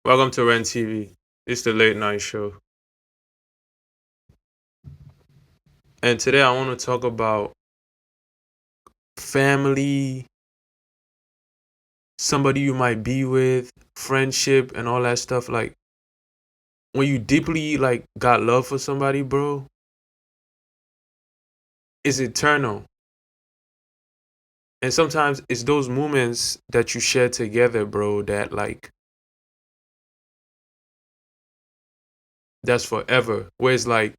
Welcome to Ren TV. It's the late night show. And today I want to talk about family, somebody you might be with, friendship, and all that stuff. Like, when you deeply, got love for somebody, bro, it's eternal. And sometimes it's those moments that you share together, bro, that's forever. Where it's like,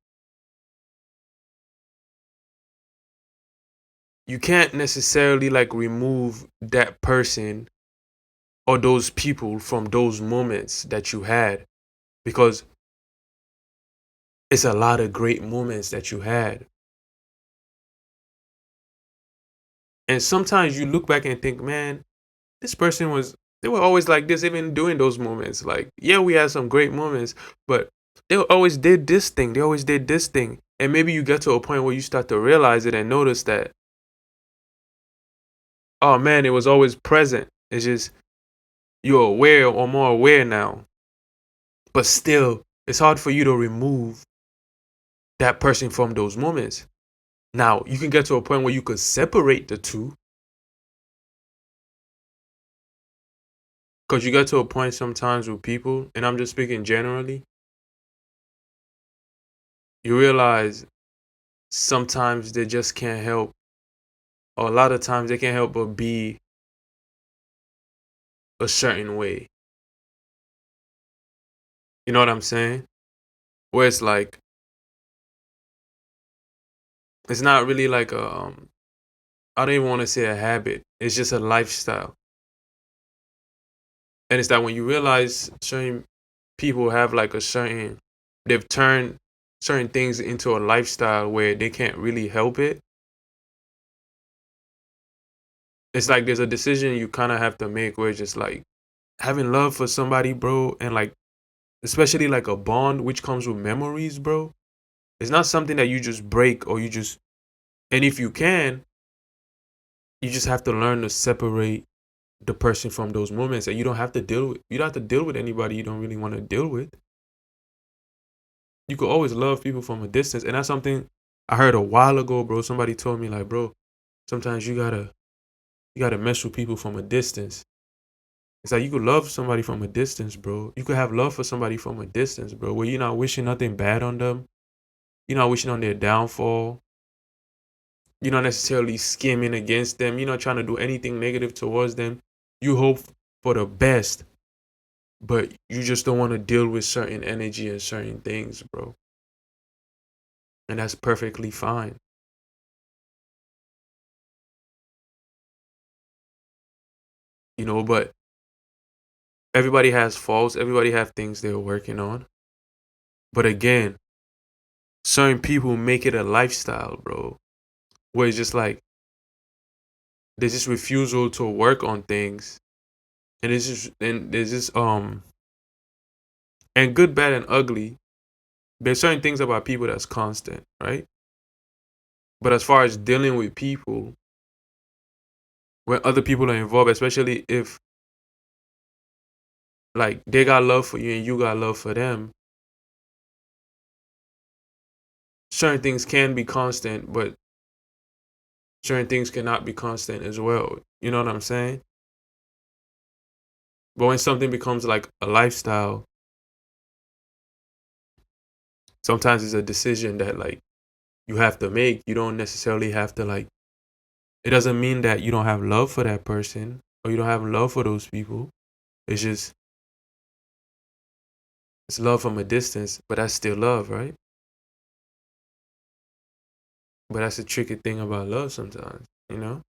you can't necessarily, remove that person or those people from those moments that you had because it's a lot of great moments that you had. And sometimes you look back and think, man, this person they were always like this, even during those moments. Like, yeah, we had some great moments, but they always did this thing. They always did this thing. And maybe you get to a point where you start to realize it and notice that, oh man, it was always present. It's just you're aware or more aware now. But still, it's hard for you to remove that person from those moments. Now, you can get to a point where you could separate the two. Because you get to a point sometimes with people, and I'm just speaking generally, you realize sometimes they just can't help, or a lot of times they can't help but be a certain way. You know what I'm saying? Where it's like, it's not really like I don't even want to say a habit, it's just a lifestyle. And it's that when you realize certain people have like they've turned certain things into a lifestyle where they can't really help it. It's like there's a decision you kind of have to make where it's just like having love for somebody, bro, and like especially like a bond which comes with memories, bro. It's not something that you just break or you just, and if you can, you just have to learn to separate the person from those moments, and you don't have to deal with anybody you don't really want to deal with. You could always love people from a distance, and that's something I heard a while ago, bro. Somebody told me like, bro, sometimes you gotta mess with people from a distance. It's like you could love somebody from a distance, bro. You could have love for somebody from a distance, bro, where you're not wishing nothing bad on them. You're not wishing on their downfall. You're not necessarily scheming against them. You're not trying to do anything negative towards them. You hope for the best, but you just don't want to deal with certain energy and certain things, bro. And that's perfectly fine. But everybody has faults. Everybody have things they're working on. But again, certain people make it a lifestyle, bro. Where it's just like there's this refusal to work on things. And there's this and good, bad, and ugly. There's certain things about people that's constant, right? But as far as dealing with people, when other people are involved, especially if like they got love for you and you got love for them, certain things can be constant, but certain things cannot be constant as well. You know what I'm saying? But when something becomes like a lifestyle, sometimes it's a decision that like you have to make. You don't necessarily have to like, it doesn't mean that you don't have love for that person or you don't have love for those people. It's just, it's love from a distance, but that's still love, right? But that's the tricky thing about love sometimes, you know?